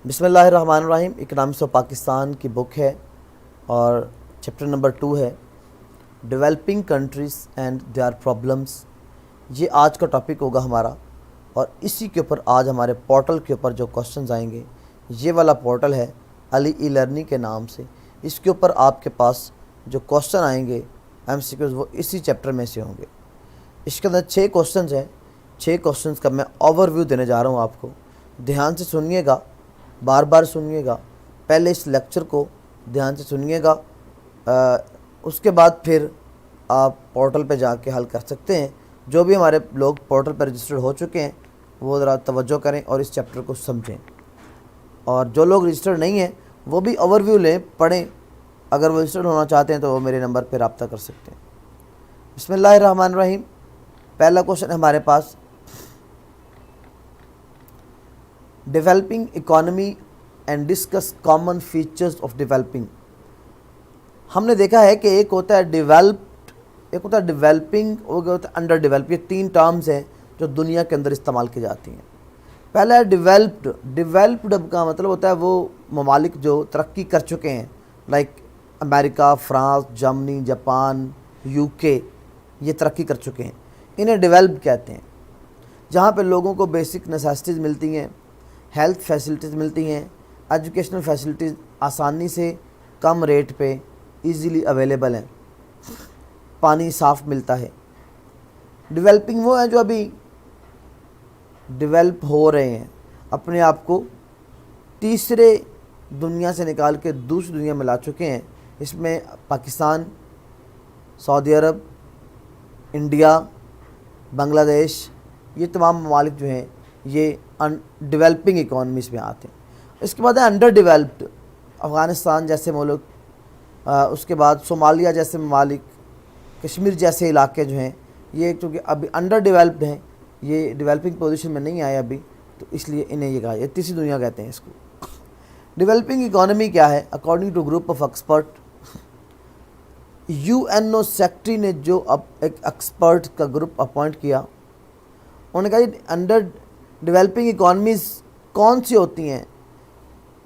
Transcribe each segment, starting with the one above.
بسم اللہ الرحمن الرحیم۔ اکنامکس آف پاکستان کی بک ہے اور چیپٹر نمبر 2 ہے developing countries and their problems. یہ آج کا ٹاپک ہوگا ہمارا، اور اسی کے اوپر آج ہمارے پورٹل کے اوپر جو کوشچنز آئیں گے، یہ والا پورٹل ہے علی ای لرننگ کے نام سے۔ اس کے اوپر آپ کے پاس جو کوشچن آئیں گے MCQs، وہ اسی چیپٹر میں سے ہوں گے۔ اس کے اندر 6 کوشچنز ہیں۔ 6 کوشچنز کا میں اوور ویو دینے جا رہا ہوں آپ کو، دھیان سے سنیے گا، بار بار سنیے گا۔ پہلے اس لیکچر کو دھیان سے سنیے گا، اس کے بعد پھر آپ پورٹل پہ جا کے حل کر سکتے ہیں۔ جو بھی ہمارے لوگ پورٹل پہ رجسٹرڈ ہو چکے ہیں وہ ذرا توجہ کریں اور اس چیپٹر کو سمجھیں، اور جو لوگ رجسٹرڈ نہیں ہیں وہ بھی اوور ویو لیں، پڑھیں۔ اگر وہ رجسٹرڈ ہونا چاہتے ہیں تو وہ میرے نمبر پہ رابطہ کر سکتے ہیں۔ بسم اللہ الرحمن الرحیم۔ پہلا کوشچن ہے ہمارے پاس، developing economy and discuss common features of developing. ہم نے دیکھا ہے کہ ایک ہوتا ہے ڈیولپڈ، ایک ہوتا ہے ڈیولپنگ، اور ایک ہوتا ہے انڈر ڈیولپ۔ یہ 3 ٹرمز ہیں جو دنیا کے اندر استعمال کی جاتی ہیں۔ پہلا ہے ڈیولپڈ۔ ڈیولپڈ کا مطلب ہوتا ہے وہ ممالک جو ترقی کر چکے ہیں، لائک امریکہ، فرانس، جرمنی، جاپان، UK، یہ ترقی کر چکے ہیں، انہیں ڈیولپڈ کہتے ہیں۔ جہاں پہ لوگوں کو بیسک نیسیسٹیز ملتی ہیں، ہیلتھ فیسلٹیز ملتی ہیں، ایجوکیشنل فیسلٹیز آسانی سے کم ریٹ پہ ایزیلی اویلیبل ہیں، پانی صاف ملتا ہے۔ ڈیولپنگ وہ ہیں جو ابھی ڈیولپ ہو رہے ہیں، اپنے آپ کو تیسرے دنیا سے نکال کے دوسری دنیا میں لا چکے ہیں۔ اس میں پاکستان، سعودی عرب، انڈیا، بنگلہ دیش، یہ تمام ممالک جو ہیں یہ ڈیولپنگ اکانومیز میں آتے ہیں۔ اس کے بعد ہے انڈر ڈیولپڈ، افغانستان جیسے ملک، اس کے بعد صومالیہ جیسے ممالک، کشمیر جیسے علاقے جو ہیں یہ چونکہ ابھی انڈر ڈیولپڈ ہیں، یہ ڈیولپنگ پوزیشن میں نہیں آئے ابھی، تو اس لیے انہیں یہ کہا، یہ تیسری دنیا کہتے ہیں اس کو۔ ڈیولپنگ اکانومی کیا ہے؟ According to group of expert, UNO secretary نے جو اب ایک ایکسپرٹ کا گروپ اپوائنٹ کیا، انہوں نے کہا یہ انڈر ڈیولپنگ اکانومیز کون سی ہوتی ہیں؟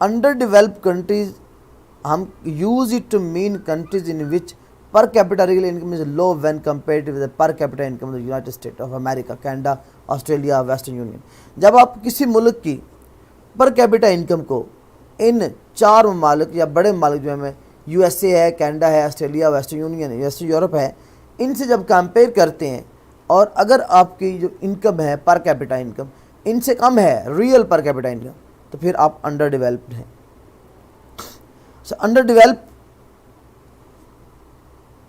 انڈر ڈیولپڈ کنٹریز، ہم use it to mean countries in which per capita real income is low when compared with per capita income of united state of America, Canada, Australia, western union. جب آپ کسی ملک کی پر capita income کو ان 4 ممالک یا بڑے ممالک جو ہیں USA ہے، کینیڈا ہے، Australia, western union, western Europe ہے، ان سے جب کمپیئر کرتے ہیں، اور اگر آپ کی جو انکم ہے پر کیپٹا انکم ان سے کم ہے، ریئل پر کیپٹا انکم، تو پھر آپ انڈر ڈیولپڈ ہیں۔ انڈر ڈیولپ،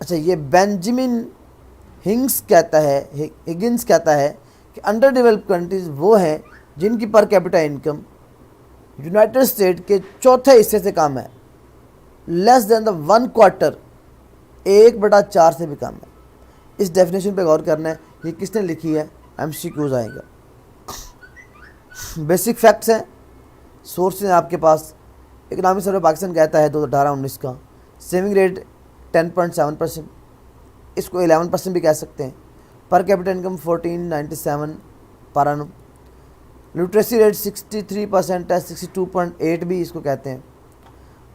اچھا، یہ بینجامن ہگنس کہتا ہے کہ انڈر ڈیولپ کنٹریز وہ ہیں جن کی پر کیپٹا انکم یونائٹڈ اسٹیٹ کے چوتھے حصے سے کم ہے، لیس دین دا 1/4، 1/4 سے بھی کم ہے۔ اس ڈیفینیشن پہ غور کرنا ہے، یہ کس نے لکھی ہے؟ MCQs آئے گا۔ بیسک فیکٹس ہیں، سورس ہیں آپ کے پاس۔ اکنامک سروے پاکستان کہتا ہے 2018-19 کا سیونگ ریٹ 10.7%، اس کو 11% بھی کہہ سکتے ہیں۔ پر کیپٹا انکم 1497 پر انم، لٹریسی ریٹ 63% ہے، 62.8 بھی اس کو کہتے ہیں۔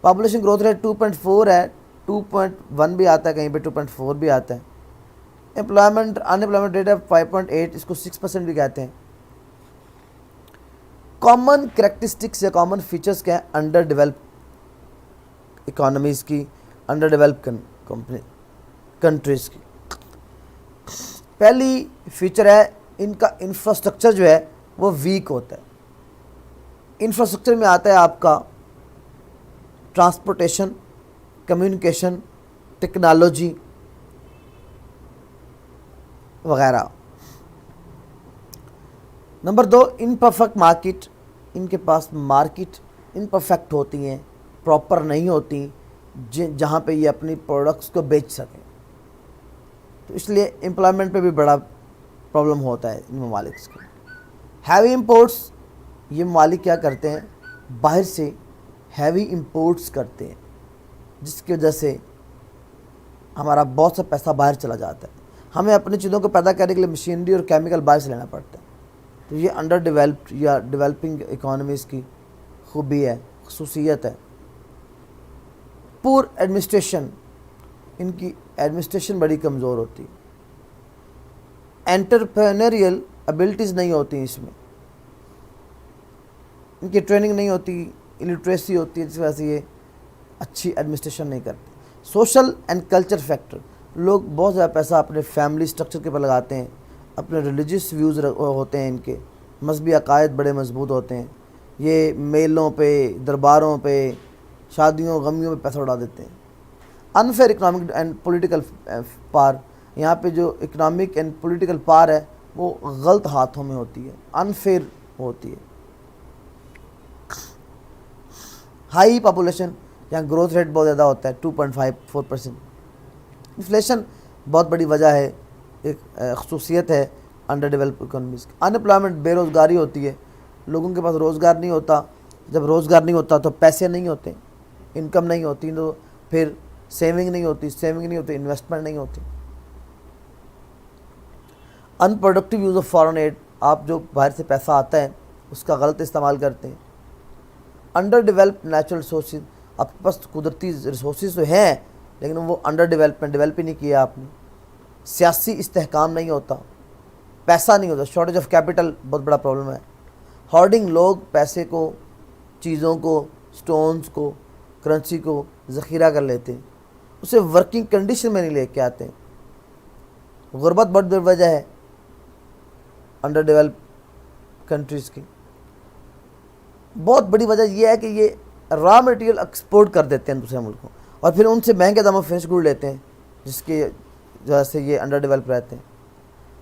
پاپولیشن گروتھ ریٹ 2.4 ہے، 2.1 بھی آتا ہے، کہیں پہ 2.4 بھی آتا ہے۔ ان امپلائمنٹ ریٹ ہے 5.8، اس کو 6% بھی کہتے ہیں۔ کامن کریکٹرسٹکس یا کامن فیچرز کیا ہیں انڈر ڈیولپ اکانومیز کی، انڈر ڈیولپ کنٹریز کی؟ پہلی فیچر ہے ان کا انفراسٹرکچر جو ہے وہ ویک ہوتا ہے۔ انفراسٹرکچر میں آتا ہے آپ کا ٹرانسپورٹیشن، کمیونیکیشن، ٹیکنالوجی وغیرہ۔ نمبر 2، امپرفیکٹ مارکیٹ، ان کے پاس مارکیٹ امپرفیکٹ ہوتی ہیں، پراپر نہیں ہوتی، جہاں پہ یہ اپنی پروڈکٹس کو بیچ سکیں، تو اس لیے امپلائمنٹ پہ بھی بڑا پرابلم ہوتا ہے ان ممالک کو۔ ہیوی امپورٹس، یہ ممالک کیا کرتے ہیں؟ باہر سے ہیوی امپورٹس کرتے ہیں، جس کی وجہ سے ہمارا بہت سا پیسہ باہر چلا جاتا ہے، ہمیں اپنی چیزوں کو پیدا کرنے کے لیے مشینری اور کیمیکل باہر سے لینا پڑتا ہے۔ تو یہ انڈر ڈیولپڈ یا ڈیولپنگ اکانومیز کی خوبی ہے, خصوصیت ہے. پور ایڈمنسٹریشن, ان کی ایڈمنسٹریشن بڑی کمزور ہوتی ہے. انٹرپرینریل ابلٹیز نہیں ہوتی اس میں, ان کی ٹریننگ نہیں ہوتی, الٹریسی ہوتی ہے, جس وجہ سے یہ اچھی ایڈمنسٹریشن نہیں کرتے. سوشل اینڈ کلچر فیکٹر, لوگ بہت زیادہ پیسہ اپنے فیملی سٹرکچر کے پر لگاتے ہیں, اپنے ریلیجیس ویوز ہوتے ہیں, ان کے مذہبی عقائد بڑے مضبوط ہوتے ہیں. یہ میلوں پہ, درباروں پہ, شادیوں غمیوں پہ پیسہ اڑا دیتے ہیں. انفیئر اکنامک اینڈ پولیٹیکل پار, یہاں پہ جو اکنامک اینڈ پولیٹیکل پار ہے وہ غلط ہاتھوں میں ہوتی ہے, انفیئر ہوتی ہے. ہائی پاپولیشن, یہاں گروتھ ریٹ بہت زیادہ ہوتا ہے 2.54%. انفلیشن بہت بڑی وجہ ہے, ایک خصوصیت ہے انڈر ڈیولپ اکانومیز کی. انمپلائمنٹ, بے روزگاری ہوتی ہے, لوگوں کے پاس روزگار نہیں ہوتا. جب روزگار نہیں ہوتا تو پیسے نہیں ہوتے, انکم نہیں ہوتی, تو پھر سیونگ نہیں ہوتی, انویسٹمنٹ نہیں ہوتی. Unproductive use of foreign aid, آپ جو باہر سے پیسہ آتا ہے اس کا غلط استعمال کرتے ہیں. انڈر ڈیولپ نیچرل ریسورسز, آپ کے پاس قدرتی ریسورسز تو ہیں لیکن وہ انڈر ڈیولپ ہی نہیں کیا آپ نے. سیاسی استحکام نہیں ہوتا, پیسہ نہیں ہوتا, شارٹیج آف کیپٹل بہت بڑا پرابلم ہے. ہارڈنگ, لوگ پیسے کو, چیزوں کو, سٹونز کو, کرنسی کو ذخیرہ کر لیتے ہیں, اسے ورکنگ کنڈیشن میں نہیں لے کے آتے ہیں. غربت بہت بڑی وجہ ہے انڈر ڈیولپ کنٹریز کی. بہت بڑی وجہ یہ ہے کہ یہ را مٹیریل ایکسپورٹ کر دیتے ہیں دوسرے ملکوں, اور پھر ان سے مہنگے داموں میں فنش گوڈ لیتے ہیں, جس کی وجہ سے یہ انڈر ڈیولپ رہتے ہیں.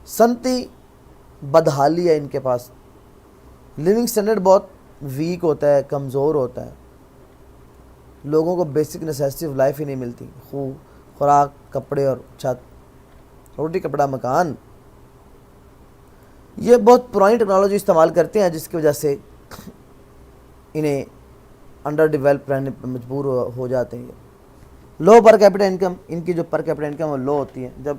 صنعتی بدحالی ہے ان کے پاس, لیونگ اسٹینڈرڈ بہت ویک ہوتا ہے, کمزور ہوتا ہے, لوگوں کو بیسک نیسیسٹی آف لائف ہی نہیں ملتی, خوراک, کپڑے اور چھت, روٹی کپڑا مکان. یہ بہت پرانی ٹیکنالوجی استعمال کرتے ہیں جس کی وجہ سے انہیں انڈر ڈیولپ رہنے پر مجبور ہو جاتے ہیں. لو پر کیپٹل انکم, ان کی جو پر کیپٹل انکم وہ لو ہوتی ہے. جب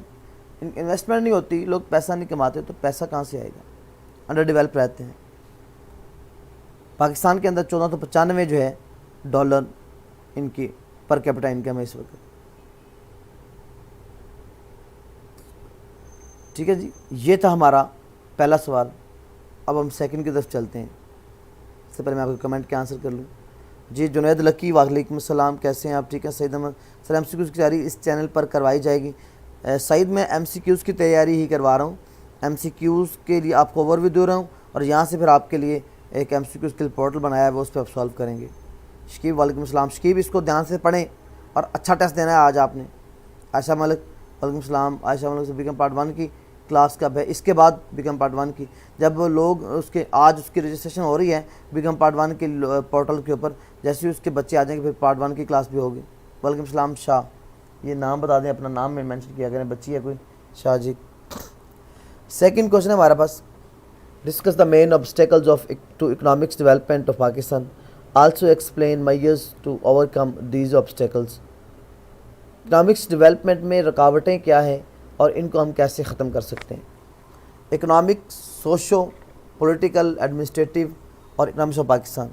انویسٹمنٹ نہیں ہوتی, لوگ پیسہ نہیں کماتے, تو پیسہ کہاں سے آئے گا؟ انڈر ڈیولپ رہتے ہیں. پاکستان کے اندر 1495 جو ہے ڈالر ان کی پر کیپٹل انکم ہے اس وقت. ٹھیک ہے جی, یہ تھا ہمارا پہلا سوال. اب ہم سیکنڈ کی طرف چلتے ہیں. اس سے پہلے میں آپ کے کمنٹ کے آنسر کر لوں. جی جنید لکی, وعلیکم السلام, کیسے ہیں آپ؟ ٹھیک ہے. سعید احمد, سر ایم سی کیوز کی تیاری اس چینل پر کروائی جائے گی؟ سعید, میں ایم سی کیوز کی تیاری ہی کروا رہا ہوں. ایم سی کیوز کے لیے آپ کو اوور ویو دے رہا ہوں, اور یہاں سے پھر آپ کے لیے ایک ایم سی کیوز کے پورٹل بنایا ہے, وہ اس پہ آپ سالو کریں گے. شکیب, وعلیکم السلام. شکیب, اس کو دھیان سے پڑھیں اور اچھا ٹیسٹ دینا ہے آج آپ نے. عائشہ ملک, وعلیکم السلام. عائشہ ملک سے بیکم پارٹ 1 کی کلاس کب ہے؟ اس کے بعد بیکم پارٹ 1 کی, جب لوگ آج اس کی رجسٹریشن ہو رہی ہے بیکم پارٹ 1 کے پورٹل کے اوپر, جیسے ہی اس کے بچے آ جائیں گے پھر پارٹ 1 کی کلاس بھی ہوگی. وعلیکم السلام شاہ, یہ نام بتا دیں, اپنا نام میں مینشن کیا کریں. بچی ہے کوئی شاہ جی. سیکنڈ کوشچن ہے ہمارے پاس, discuss the main obstacles to economics development of Pakistan, also explain measures to overcome these obstacles. Economics development میں رکاوٹیں کیا ہیں اور ان کو ہم کیسے ختم کر سکتے ہیں؟ اکنامک, سوشو پولیٹیکل, ایڈمنسٹریٹو اور economics of Pakistan.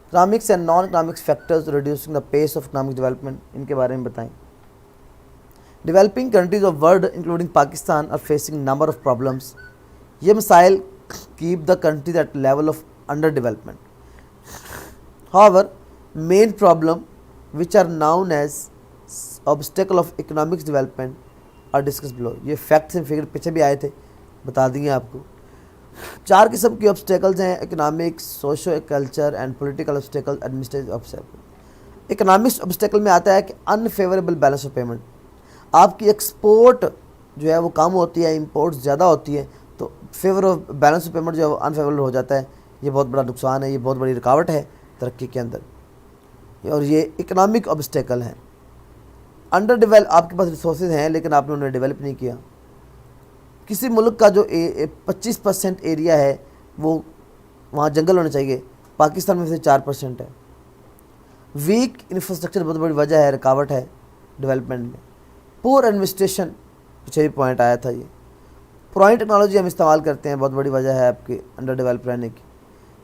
Economics and non economics factors reducing the pace of economic development, ان کے بارے میں بتائیں. Developing countries of world including Pakistan are facing number of problems. یہ مسائل keep the countries at level of under development. However, main problem which are known as obstacle of economic development are discussed below. یہ facts and figure پیچھے بھی آئے تھے, بتا دیں گے آپ کو. 4 قسم کی obstacles ہیں: economics, socio culture and political obstacle, administrative obstacle. Economics obstacle میں آتا ہے کہ unfavorable balance of payment. آپ کی ایکسپورٹ جو ہے وہ کم ہوتی ہے, امپورٹ زیادہ ہوتی ہے, تو favour of balance of payment جو ہے وہ انفیوریبل ہو جاتا ہے. یہ بہت بڑا نقصان ہے, یہ بہت بڑی رکاوٹ ہے ترقی کے اندر, اور یہ اکنامک obstacle ہے. انڈر ڈیولپ, آپ کے پاس ریسورسز ہیں لیکن آپ نے انہیں ڈیولپ نہیں کیا. کسی ملک کا جو 25% ایریا ہے وہ وہاں جنگل ہونے چاہیے, پاکستان میں سے 4% ہے. ویک انفراسٹرکچر بہت بڑی وجہ ہے, رکاوٹ ہے ڈیولپمنٹ میں. پور ایڈمنسٹریشن, پیچھے بھی پوائنٹ آیا تھا, یہ پرانی ٹیکنالوجی ہم استعمال کرتے ہیں, بہت بڑی وجہ ہے آپ کے انڈر ڈیولپ رہنے کی.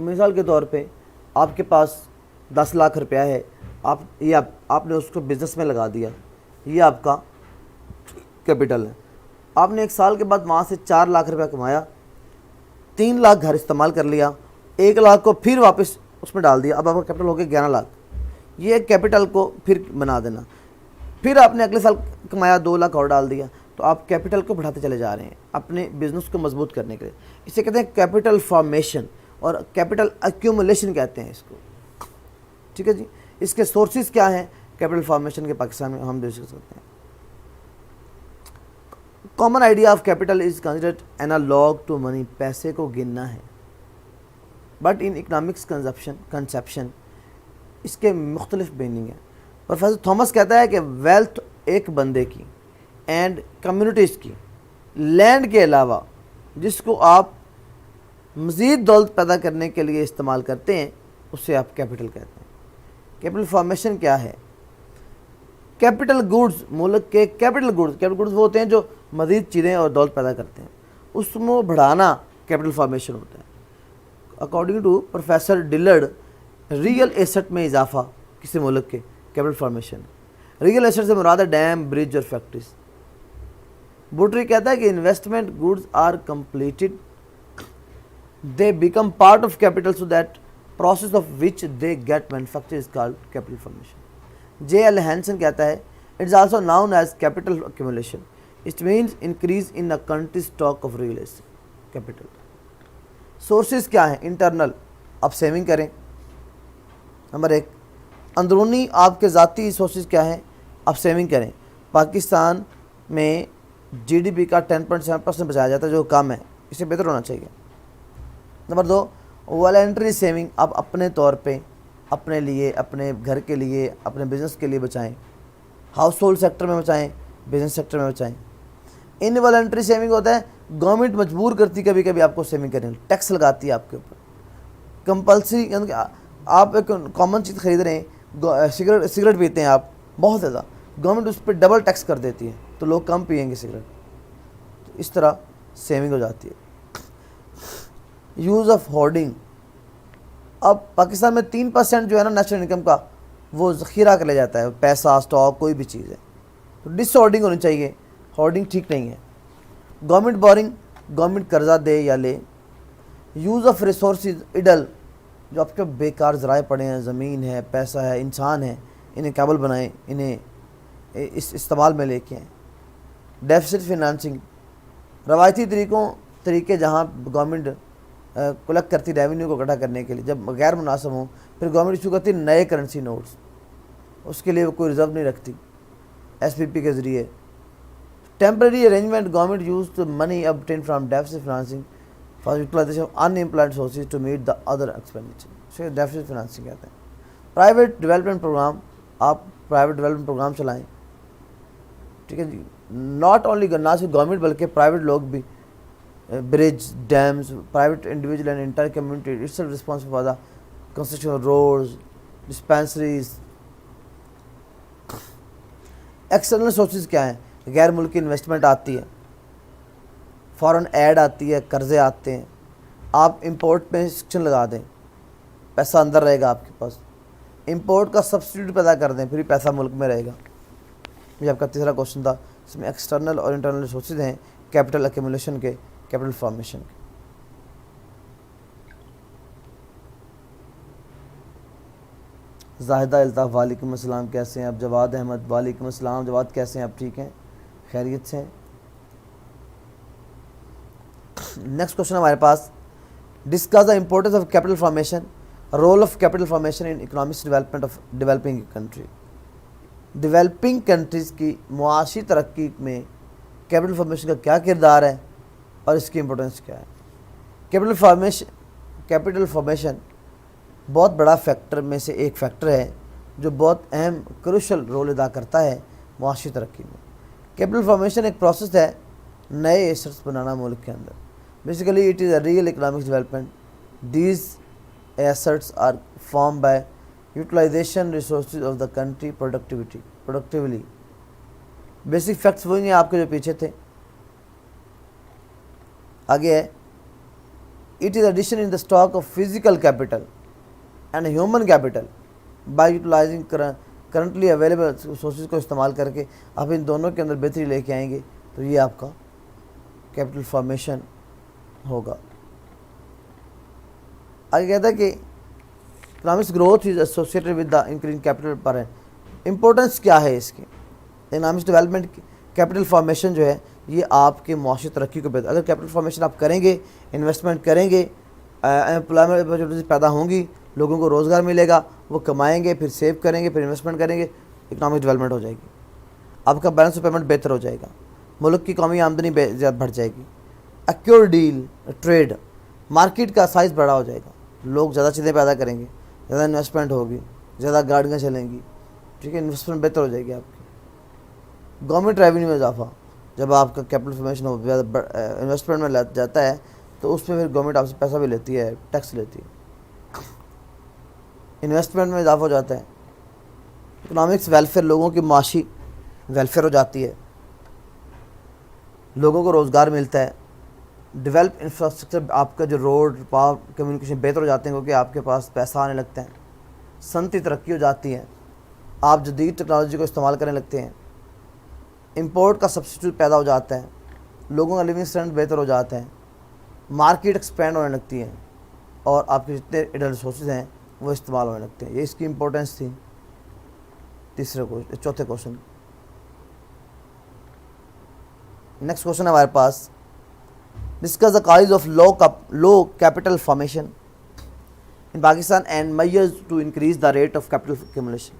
مثال کے طور پہ آپ کے پاس 10 لاکھ روپیہ ہے، آپ نے اس کو بزنس میں لگا دیا، یہ آپ کا کیپٹل ہے. آپ نے 1 سال کے بعد وہاں سے 4 لاکھ روپیہ کمایا، 3 لاکھ گھر استعمال کر لیا، 1 لاکھ کو پھر واپس اس میں ڈال دیا، اب آپ کا کیپٹل ہو گیا 11 لاکھ. یہ کیپٹل کو پھر بنا دینا. پھر آپ نے اگلے سال کمایا 2 لاکھ اور ڈال دیا، تو آپ کیپٹل کو بڑھاتے چلے جا رہے ہیں اپنے بزنس کو مضبوط کرنے کے لیے. اسے کہتے ہیں کیپٹل فارمیشن اور کیپٹل ایکیومولیشن کہتے ہیں اس کو. ٹھیک ہے جی. اس کے سورسز کیا ہیں کیپٹل فارمیشن کے پاکستان میں ہم ڈسکس کرتے ہیں. Common idea of capital is considered analogue to money, پیسے کو گننا ہے. بٹ ان اکنامکس کنسیپشن اس کے مختلف میننگ ہیں. پروفیسر تھامس کہتا ہے کہ ویلتھ ایک بندے کی اینڈ کمیونٹیز کی لینڈ کے علاوہ جس کو آپ مزید دولت پیدا کرنے کے لیے استعمال کرتے ہیں اسے آپ کیپٹل کہتے ہیں. کیپٹل فارمیشن کیا ہے؟ کیپٹل گوڈز، ملک کے کیپٹل گوڈز وہ ہوتے ہیں جو مزید چیزیں اور دولت پیدا کرتے ہیں، اس میں بڑھانا کیپٹل فارمیشن ہوتا ہے. According to professor Dillard, real asset میں اضافہ کسی ملک کے کیپٹل فارمیشن. ریئل ایسٹ سے مراد ہے ڈیم، برج اور فیکٹریز. بوٹری کہتا ہے کہ investment goods are completed, they become part of capital so that process of which they get manufactured is called capital formation. J.L. Hansen کہتا ہے it is also known as capital accumulation. It means increase in a country's stock of real estate capital. Sources کیا ہیں؟ Internal, آپ saving کریں. Number 1. اندرونی آپ کے ذاتی سورسز کیا ہیں؟ آپ سیونگ کریں. پاکستان میں جی ڈی پی کا 10.7% بچایا جاتا ہے جو کم ہے، اسے بہتر ہونا چاہیے. نمبر 2. والنٹری سیونگ، آپ اپنے طور پہ اپنے لیے، اپنے گھر کے لیے، اپنے بزنس کے لیے بچائیں. ہاؤس ہولڈ سیکٹر میں بچائیں، بزنس سیکٹر میں بچائیں. ان والنٹری سیونگ ہوتا ہے گورنمنٹ مجبور کرتی کبھی کبھی آپ کو سیونگ کریں، ٹیکس لگاتی ہے آپ کے اوپر. کمپلسری، یعنی کہ آپ ایک کامن چیز خرید رہے ہیں، سگریٹ پیتے ہیں آپ بہت زیادہ، گورنمنٹ اس پہ ڈبل ٹیکس کر دیتی ہے تو لوگ کم پئیں گے سگریٹ. تو اس طرح سیونگ ہو جاتی ہے. یوز آف ہورڈنگ، اب پاکستان میں 3% جو ہے نا نیشنل انکم کا وہ ذخیرہ کر لیا جاتا ہے، پیسہ، اسٹاک، کوئی بھی چیز ہے. تو ڈس ہورڈنگ ہونی چاہیے، ہورڈنگ ٹھیک نہیں ہے. گورنمنٹ بورنگ، گورنمنٹ قرضہ دے یا لے. یوز آف ریسورسز ایڈل، جو آپ کے بیکار ذرائع پڑے ہیں، زمین ہے، پیسہ ہے، انسان ہے، انہیں قابل بنائیں، انہیں اس استعمال میں لے کے آئیں. ڈیفیسٹ فنانسنگ، روایتی طریقے جہاں گورنمنٹ کلیکٹ کرتی ریونیو کو اکٹھا کرنے کے لیے، جب غیر مناسب ہوں پھر گورنمنٹ ایشو کرتی نئے کرنسی نوٹس، اس کے لیے وہ کوئی ریزرو نہیں رکھتی ایس پی پی کے ذریعے. Temporary arrangement, government use to money obtained from deficit financing for utilization of unemployed sources to meet the other expenditure, اسے ڈیفیسٹ فنانسنگ کہتے ہیں. پرائیویٹ ڈیولپمنٹ پروگرام، آپ پرائیویٹ ڈیولپمنٹ پروگرام چلائیں. ٹھیک ہے جی. Not only نہ صرف government بلکہ پرائیویٹ لوگ بھی، bridge, dams, private individual and inter community itself responsible for the construction of roads, dispensaries. External sources کیا ہیں؟ غیر ملکی انویسٹمنٹ آتی ہے، فورن ایڈ آتی ہے، قرضے آتے ہیں. آپ امپورٹ میں سیکشن لگا دیں، پیسہ اندر رہے گا آپ کے پاس. امپورٹ کا سبسٹیٹیوٹ پیدا کر دیں، پھر پیسہ ملک میں رہے گا. یہ آپ کا تیسرا کوشچن تھا. اس میں ایکسٹرنل اور انٹرنل سورسز ہیں کیپٹل ایکومولیشن کے، کیپٹل فارمیشن کے. زاہدہ الطاف، وعلیکم السلام، کیسے ہیں آپ؟ جواد احمد، وعلیکم السلام. جواد کیسے ہیں آپ؟ ٹھیک ہیں، خیریت سے ہیں؟ نیکسٹ کوشچن ہمارے پاس، discuss the importance of capital formation, role of capital formation in economic development of developing country. Developing countries کی معاشی ترقی میں کیپٹل فارمیشن کا کیا کردار ہے اور اس کی امپورٹنس کیا ہے؟ کیپٹل فارمیشن بہت بڑا فیکٹر میں سے ایک فیکٹر ہے جو بہت اہم کروشل رول ادا کرتا ہے معاشی ترقی میں. کیپٹل فارمیشن ایک پروسیس ہے نئے ایسٹس بنانا ملک کے اندر. Basically it is a real economic development. These assets are form by utilization resources of the country productively. Basic facts وہی ہیں آپ کے جو پیچھے تھے. آگے ہے It is addition in the stock of physical capital and human capital by utilizing currently available sources کو استعمال کر کے آپ ان دونوں کے اندر بہتری لے کے آئیں گے تو یہ آپ کا کیپٹل فارمیشن ہوگا. آگے کہتا ہے کہ economics growth is associated with the increasing capital per importance کیا ہے اس کی. اکنامکس ڈیولپمنٹ کیپٹل فارمیشن جو ہے یہ آپ کے معاشی ترقی کو بہتر. اگر کیپٹل فارمیشن آپ کریں گے, انویسٹمنٹ کریں گے, امپلائمنٹ اپرچونیٹیز پیدا ہوں گی, لوگوں کو روزگار ملے گا, وہ کمائیں گے, پھر سیو کریں گے, پھر انویسٹمنٹ کریں گے, اکنامک ڈیولپمنٹ ہو جائے گی, آپ کا بیلنس آف پیمنٹ بہتر ہو جائے گا, ملک کی قومی آمدنی زیادہ بڑھ جائے گی, ایکیور ڈیل ٹریڈ مارکیٹ کا سائز بڑا ہو جائے گا, لوگ زیادہ چیزیں پیدا کریں گے, زیادہ انویسٹمنٹ ہوگی, زیادہ گاڑیاں چلیں گی, ٹھیک ہے, انویسٹمنٹ بہتر ہو جائے گی آپ کی. گورنمنٹ ریونیو میں اضافہ, جب آپ کا کیپٹل فارمیشن انویسٹمنٹ میں جاتا ہے تو اس میں پھر گورنمنٹ آپ سے پیسہ بھی لیتی ہے, ٹیکس لیتی ہے, انویسٹمنٹ میں اضافہ ہو جاتا ہے. اکنامکس ویلفیئر, لوگوں کی معاشی ویلفیئر ہو جاتی ہے, لوگوں کو روزگار ملتا ہے. ڈیولپ انفراسٹرکچر, آپ کا جو روڈ پاور کمیونیکیشن بہتر ہو جاتے ہیں کیونکہ آپ کے پاس پیسہ آنے لگتا ہے. صنعتی ترقی ہو جاتی ہے, آپ جدید ٹیکنالوجی کو استعمال کرنے لگتے ہیں. امپورٹ کا سبسٹیٹیوٹ پیدا ہو جاتا ہے, لوگوں کا لیونگ اسٹینڈرڈ بہتر ہو جاتا ہے, مارکیٹ ایکسپینڈ ہونے لگتی ہے, اور آپ کے جتنے ایڈل ریسورسز ہیں وہ استعمال ہونے لگتے ہیں. یہ اس کی امپورٹنس تھی. چوتھے کوشچن. نیکسٹ کوشچن ہے ہمارے پاس, discuss the cause of low capital formation in Pakistan and measures to increase the rate of capital accumulation.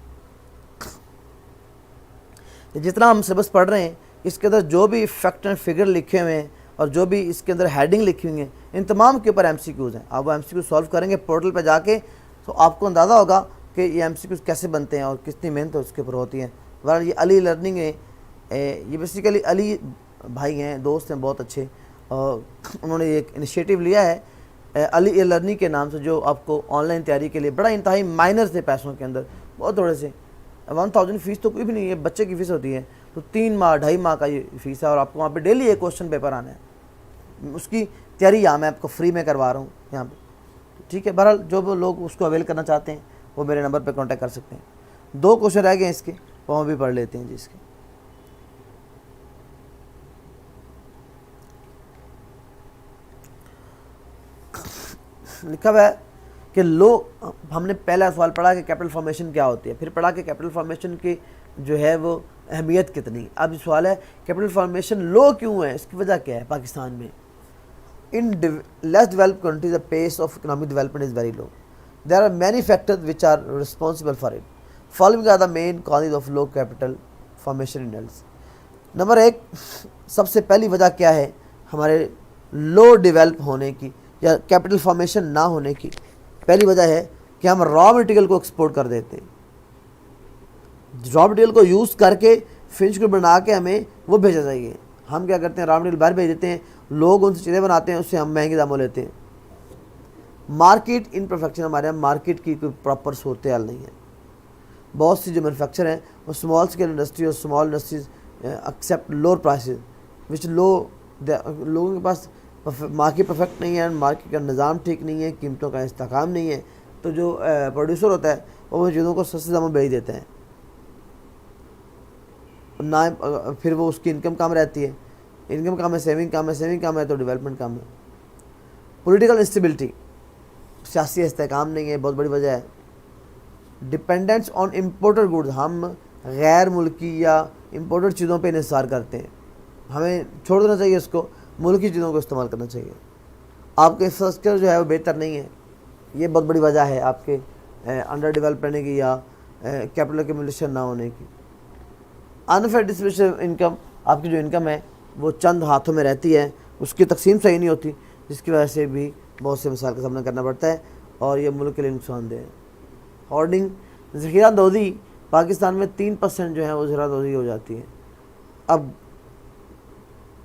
جتنا ہم سلیبس پڑھ رہے ہیں اس کے اندر جو بھی فیکٹ اینڈ فگر لکھے ہوئے ہیں اور جو بھی اس کے اندر ہیڈنگ لکھی ہوئی ہیں ان تمام کے اوپر ایم سی کیوز ہیں. آپ وہ ایم سی کیو سالو کریں گے پورٹل پہ جا کے تو آپ کو اندازہ ہوگا کہ یہ ایم سی کیوز کیسے بنتے ہیں اور کتنی محنت اس کے اوپر ہوتی ہیں. بہرحال یہ علی لرننگ ہے, یہ بیسیکلی علی بھائی ہیں, دوست ہیں بہت اچھے, اور انہوں نے ایک انیشیٹو لیا ہے علی لرننگ کے نام سے, جو آپ کو آن لائن تیاری کے لیے بڑا انتہائی مائنر سے پیسوں کے اندر, بہت تھوڑے سے, 1000 فیس تو کوئی بھی نہیں ہے, بچے کی فیس ہوتی ہے, تو 3 ماہ 2.5 ماہ کا یہ فیس ہے, اور آپ کو وہاں پہ ڈیلی ایک کوشچن پیپر آنا ہے. اس کی تیاری یہاں میں آپ کو فری میں کروا رہا ہوں یہاں پہ, ٹھیک ہے. بہرحال جو وہ لوگ اس کو اویل کرنا چاہتے ہیں وہ میرے نمبر پہ کانٹیکٹ کر سکتے ہیں. 2 کوشچن رہ گئے ہیں اس کے, وہ ہم بھی پڑھ لیتے ہیں جی. اس کے لکھا ہوا ہے کہ ہم نے پہلا سوال پڑھا کہ کیپٹل فارمیشن کیا ہوتی ہے, پھر پڑھا کہ کیپٹل فارمیشن کی جو ہے وہ اہمیت کتنی. اب سوال ہے کیپٹل فارمیشن لو کیوں ہے, اس کی وجہ کیا ہے پاکستان میں. In less developed countries the pace of economic development is very low. There are many factors which are responsible for it. Following are the main causes of low capital formation in adults. Number 1, سب سے پہلی وجہ کیا ہے ہمارے لو develop ہونے کی یا capital formation نہ ہونے کی. پہلی وجہ ہے کہ ہم را مٹیریل کو ایکسپورٹ کر دیتے ہیں. را مٹیریل کو یوز کر کے فنش کو بنا کے ہمیں وہ بھیجا چاہیے. ہم کیا کرتے ہیں, را مٹیریل باہر بھیج دیتے ہیں, لوگ ان سے چیزیں بناتے ہیں, اس سے ہم مہنگے داموں لیتے ہیں. مارکیٹ انپرفیکشن, ہمارے یہاں مارکیٹ کی کوئی پراپر صورتحال نہیں ہے. بہت سی جو مینوفیکچر ہیں وہ اسمال اسکیل انڈسٹری اور small industries accept lower prices which لوگوں کے پاس مارکیٹ پرفیکٹ نہیں ہے, مارکیٹ کا نظام ٹھیک نہیں ہے, قیمتوں کا استحکام نہیں ہے, تو جو پروڈیوسر ہوتا ہے وہ چیزوں کو سستے داموں بیچ دیتے ہیں. نہ پھر وہ اس کی انکم کم رہتی ہے, انکم کم ہے, سیونگ کم ہے, سیونگ کم ہے تو ڈیولپمنٹ کم ہے. پولیٹیکل انسٹیبلٹی, سیاسی استحکام نہیں ہے, بہت بڑی وجہ ہے. ڈپینڈنس آن امپورٹڈ گڈز, ہم غیر ملکی یا امپورٹڈ چیزوں پہ انحصار کرتے ہیں, ہمیں چھوڑ دینا چاہیے, اس کو ملکی چیزوں کو استعمال کرنا چاہیے. آپ کے انفراسٹرکچر جو ہے وہ بہتر نہیں ہے, یہ بہت بڑی وجہ ہے آپ کے انڈر ڈیولپ رہنے کی یا کیپٹل ایکومولیشن نہ ہونے کی. انفیئر ڈسٹریبیوشن انکم, آپ کی جو انکم ہے وہ چند ہاتھوں میں رہتی ہے, اس کی تقسیم صحیح نہیں ہوتی, جس کی وجہ سے بھی بہت سے مسائل کا سامنا کرنا پڑتا ہے اور یہ ملک کے لیے نقصان دہ ہے. ہارڈنگ, ذخیرہ اندوزی, پاکستان میں 3% جو ہے وہ ذخیرہ اندوزی ہو جاتی ہے. اب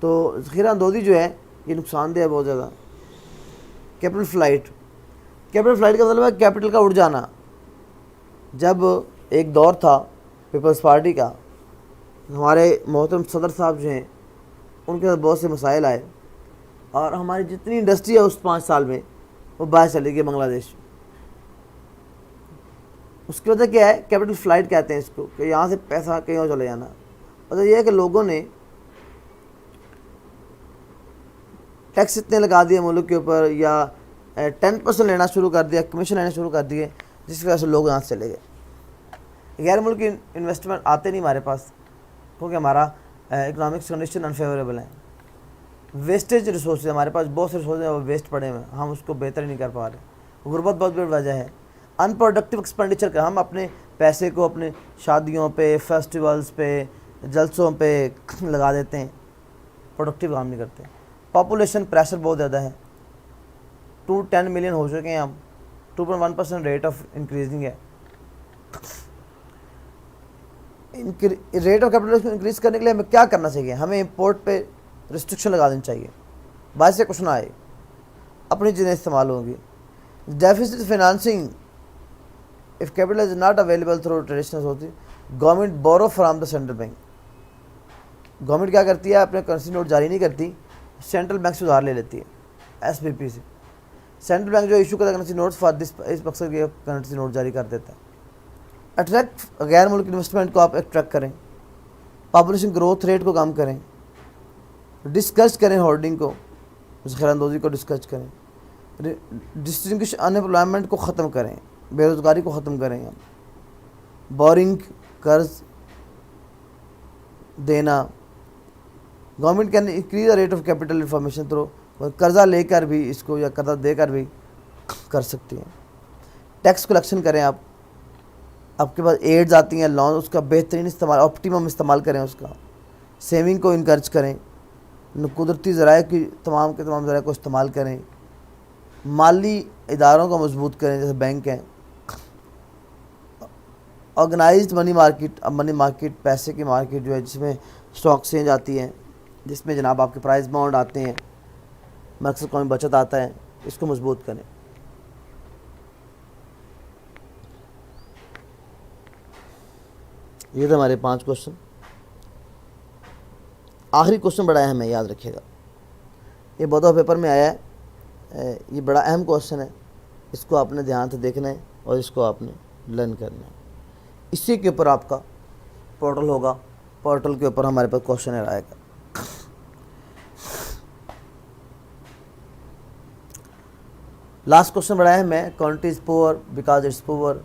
تو ذخیرہ اندوزی جو ہے یہ نقصان دہ ہے بہت زیادہ. کیپٹل فلائٹ, کیپٹل فلائٹ کا مطلب ہے کیپٹل کا اڑ جانا. جب ایک دور تھا پیپلز پارٹی کا, ہمارے محترم صدر صاحب جو ہیں ان کے ساتھ بہت سے مسائل آئے, اور ہماری جتنی انڈسٹری ہے اس 5 سال میں وہ باہر چلے گی بنگلہ دیش. اس کی وجہ کیا ہے؟ کیپٹل فلائٹ کہتے ہیں اس کو, کہ یہاں سے پیسہ کہیں اور چلے جانا. وجہ یہ ہے کہ لوگوں نے ٹیکس اتنے لگا دیے ملک کے اوپر, یا 10% لینا شروع کر دیا, کمیشن لینا شروع کر دیے, جس کی وجہ سے لوگ یہاں سے چلے گئے. غیر ملکی انویسٹمنٹ آتے نہیں ہمارے پاس, کیونکہ ہمارا اکنامکس کنڈیشن انفیوریبل ہے. ویسٹیج ریسورسز ہمارے پاس بہت سے ریسورسز ہیں وہ ویسٹ پڑے ہوئے ہیں, ہم اس کو بہتر نہیں کر پا رہے. غربت بہت بڑی وجہ ہے. ان پروڈکٹیو ایکسپینڈیچر کا, ہم اپنے پیسے کو اپنے شادیوں پہ, فیسٹیولز پہ, جلسوں پہ لگا دیتے ہیں, پروڈکٹیو کام نہیں کرتے. پاپولیشن پریشر بہت زیادہ ہے, 210 ملین ہو چکے ہیں ہم, 2.1% ریٹ آف انکریزنگ ہے. ریٹ آف کیپٹل کو انکریز کرنے کے لیے ہمیں کیا کرنا چاہیے؟ ہمیں امپورٹ پہ ریسٹرکشن لگا دینی چاہیے, باہر سے کچھ نہ آئے, اپنی چیزیں استعمال ہوں گی. Deficit financing, if capital is not available through traditional ہوتی, government borrow from the central bank. Government کیا کرتی ہے؟ اپنے کرنسی نوٹ جاری نہیں کرتی, سینٹرل بینک سے ادھار لے لیتی ہے, ایس بی پی سے. سینٹرل بینک جو ایشو کرتا ہے کرنسی نوٹس فار دس, اس مقصد کے کرنسی نوٹ جاری کر دیتا ہے. اٹریکٹ غیر ملکی انویسٹمنٹ کو آپ اٹریکٹ کریں, پاپولیشن گروتھ ریٹ کو کم کریں, ڈسکس کریں ہولڈنگ کو, خیر اندوزی کو ڈسکس کریں, ڈسٹنگوش انمپلائمنٹ کو ختم کریں, بے روزگاری کو ختم کریں. بورنگ, قرض دینا, government can increase the rate of capital information through, قرضہ لے کر بھی اس کو یا قرضہ دے کر بھی کر سکتی ہیں. ٹیکس کلیکشن کریں, آپ کے پاس ایڈز آتی ہیں, لون, اس کا بہترین استعمال, آپٹیمم استعمال کریں اس کا. سیونگ کو انکریج کریں, قدرتی ذرائع کی تمام کے تمام ذرائع کو استعمال کریں. مالی اداروں کو مضبوط کریں جیسے بینک ہیں. آرگنائزڈ منی مارکیٹ, اب منی مارکیٹ پیسے کی مارکیٹ جو ہے جس میں اسٹاک ایکسچینج آتی ہیں, جس میں جناب آپ کے پرائز بانڈ آتے ہیں, مرکزی قومی بچت آتا ہے, اس کو مضبوط کریں. یہ تھے ہمارے 5 کوشچن. آخری کوشچن بڑا اہم ہے, یاد رکھیے گا, یہ بہت پیپر میں آیا ہے, یہ بڑا اہم کوشچن ہے, اس کو آپ نے دھیان سے دیکھنا ہے اور اس کو آپ نے لرن کرنا ہے. اسی کے اوپر آپ کا پورٹل ہوگا, پورٹل کے اوپر ہمارے پاس کوشچن آئے گا. لاسٹ کوشچن بڑا اہم ہے, country is poor because it's پور.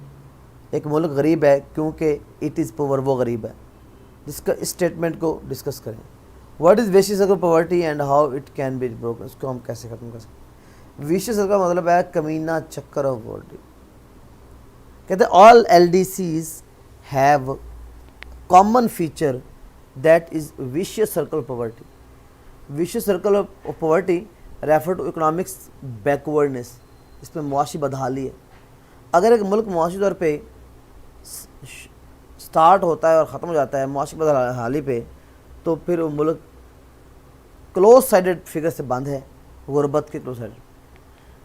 ایک ملک غریب ہے کیونکہ اٹ از پور, وہ غریب ہے, جس کا اسٹیٹمنٹ کو ڈسکس کریں. What is vicious circle poverty and how it can be broken, اس کو ہم کیسے ختم کر سکتے ہیں. ویشیس سرکل کا مطلب ہے کمینہ چکر آف پاورٹی. کہتے ہیں all L D Cs have common feature that is vicious circle poverty. Vicious circle of poverty refer to economics backwardness, اس میں معاشی بدحالی ہے. اگر ایک ملک معاشی طور پہ سٹارٹ ہوتا ہے اور ختم ہو جاتا ہے معاشی بدحالی پہ, تو پھر وہ ملک کلوز سائڈڈ فگر سے بند ہے, غربت کے close sided.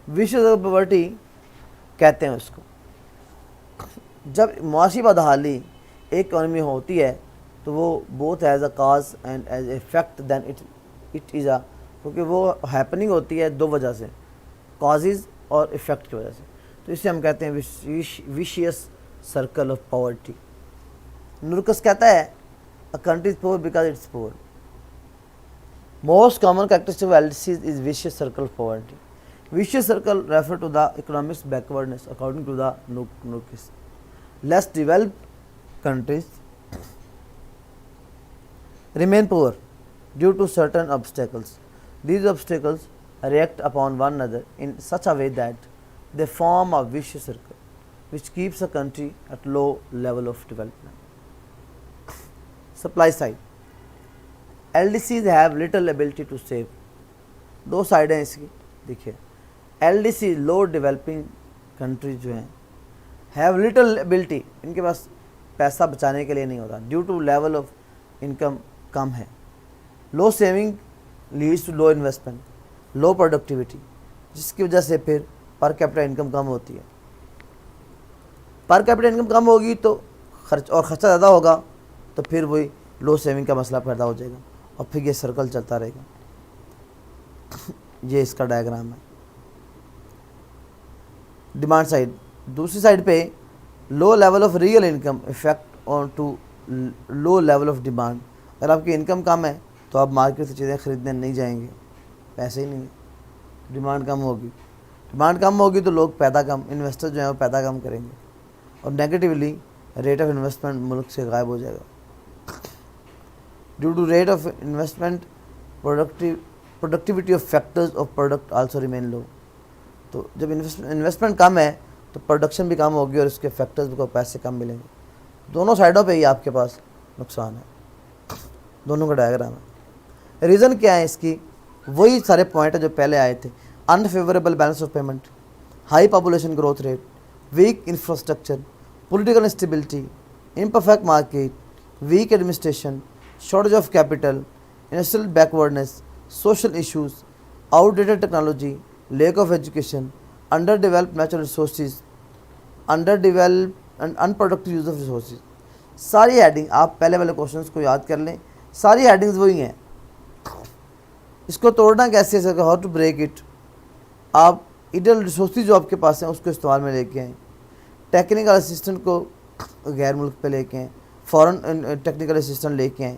Vicious circle poverty کہتے ہیں اس کو. جب معاشی بدحالی ایک اکانومی ہوتی ہے تو وہ both as a cause and as a effect then it is a, کیونکہ وہ ہیپننگ ہوتی ہے 2 وجہ سے, کازز اور افیکٹ کی وجہ سے. تو اسے ہم کہتے ہیں vicious circle of poverty. Nurkse کہتا ہے a country is poor because it's poor. Most common characteristic of L D Cs is vicious circle of poverty. Vicious circle refer to the economics backwardness according to the Nurkse. Less developed countries remain poor due to certain obstacles. These obstacles react upon one another in such a way that they form a vicious circle which keeps a country at low level of development. Supply side. LDCs have little ability to save. 2 side ہیں اس کی, دیکھیے. LDC low developing countries جو ہیں have little ability, ان کے پاس پیسہ بچانے کے لیے نہیں ہوتا, due to level of income کم ہے. Low saving leads to low investment, low productivity, جس کی وجہ سے پھر پر کیپٹل انکم کم ہوتی ہے. پر کیپٹل انکم کم ہوگی تو خرچہ زیادہ ہوگا, تو پھر وہی لو سیونگ کا مسئلہ پیدا ہو جائے گا, اور پھر یہ سرکل چلتا رہے گا. یہ اس کا ڈائیگرام ہے. ڈیمانڈ سائڈ, دوسری سائڈ پہ low level of real income effect on to low level of demand. اگر آپ کی انکم کم ہے تو آپ مارکیٹ سے چیزیں خریدنے نہیں جائیں گے, پیسے ہی نہیں ہیں. ڈیمانڈ کم ہوگی, ڈیمانڈ کم ہوگی تو لوگ پیدا کم, انویسٹر جو ہیں وہ پیدا کم کریں گے, اور نیگیٹیولی ریٹ آف انویسٹمنٹ ملک سے غائب ہو جائے گا. Due to rate of investment productivity of factors of product also remain low. تو جب انویسٹمنٹ کم ہے تو پروڈکشن بھی کم ہوگی اور اس کے فیکٹرز کو پیسے کم ملیں گے. دونوں سائڈوں پہ ہی آپ کے پاس نقصان ہے, دونوں کا ڈائیگرام ہے. ریزن کیا ہے اس کی؟ وہی سارے پوائنٹ ہیں جو پہلے آئے تھے. Unfavourable balance of payment, high population growth rate, weak infrastructure, political instability, imperfect market, weak administration, shortage of capital, industrial backwardness, social issues, outdated technology, lack of education, underdeveloped natural resources, underdeveloped and unproductive use of resources. ساری heading آپ پہلے والے questions کو یاد کر لیں, ساری headings وہی ہیں. اس کو توڑنا کیسے ہے, ہاؤ ٹو بریک اٹ. آپ ایڈل ریسورسز جو آپ کے پاس ہیں اس کو استعمال میں لے کے آئیں. ٹیکنیکل اسسٹنٹ کو غیر ملک پہ لے کے آئیں, فورن ٹیکنیکل اسسٹنٹ لے کے آئیں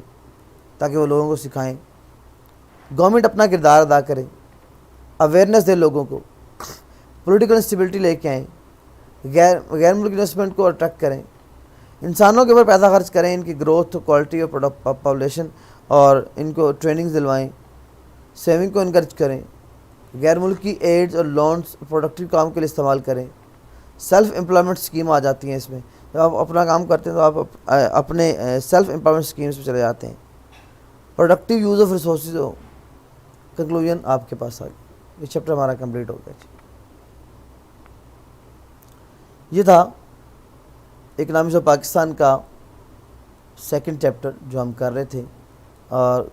تاکہ وہ لوگوں کو سکھائیں. گورنمنٹ اپنا کردار ادا کرے, اویئرنیس دے لوگوں کو. پولیٹیکل انسٹیبلٹی لے کے آئیں, غیر ملکی انویسٹمنٹ کو اٹریکٹ کریں. انسانوں کے اوپر پیسہ خرچ کریں, ان کی گروتھ, کوالٹی اور پاپولیشن, اور ان کو ٹریننگز دلوائیں. سیونگ کو انکریج کریں. غیر ملکی ایڈز اور لونز پروڈکٹیو کام کے لیے استعمال کریں. سیلف امپلائمنٹ اسکیم آ جاتی ہیں اس میں. جب آپ اپنا کام کرتے ہیں تو آپ اپنے سیلف امپلائمنٹ اسکیمس پہ چلے جاتے ہیں. Productive use of resources who. Conclusion آپ کے پاس آ گئی. یہ چیپٹر ہمارا کمپلیٹ ہو گیا. یہ تھا اکنامکس آف پاکستان کا سیکنڈ چیپٹر جو ہم کر رہے تھے, اور